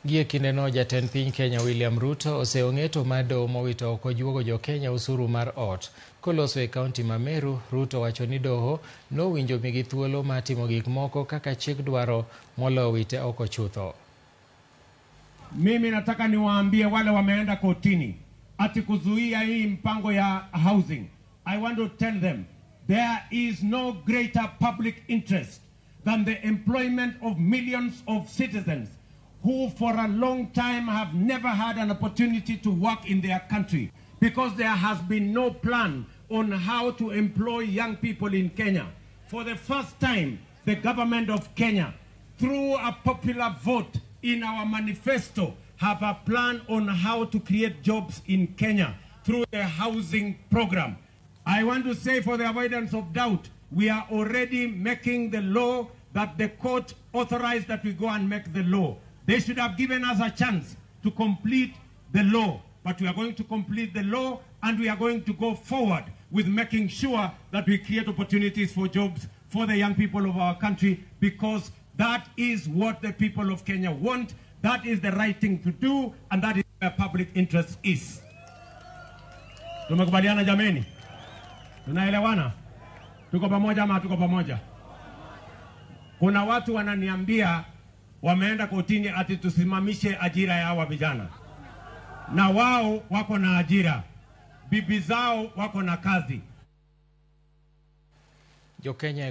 Gie kindeno Jatend piny Kenya William Ruto oseyo ng'eto mar doho mowito oko juogo jo Kenya usuru mar ot. Koloso e kaunti ma Meru, Ruto wacho ni doho nowinjo migi thuolo mar timo gik moko kaka chik dwaro molo wite oko chutho. Mimi nataka niwaambie wale wameenda kotini ati kuzuia hii mpango ya housing. I want to tell them there is no greater public interest than the employment of millions of citizens who for a long time have never had an opportunity to work in their country because there has been no plan on how to employ young people in Kenya. For the first time, the government of Kenya, through a popular vote in our manifesto, have a plan on how to create jobs in Kenya through the housing program. I want to say, for the avoidance of doubt, we are already making the law that the court authorized that we go and make the law. They should have given us a chance to complete the law, but we are going to complete the law and we are going to go forward with making sure that we create opportunities for jobs for the young people of our country, because that is what the people of Kenya want. That is the right thing to do, and that is where public interest is. Tumekubaliana jameni? Tunaelewana? Tuko pamoja ama tuko pamoja? Kuna watu wananiambia wameenda kotini ati tusimamishe ajira ya hawa vijana. Na wao wako na ajira. Bibi zao wako na kazi. Jo Kenya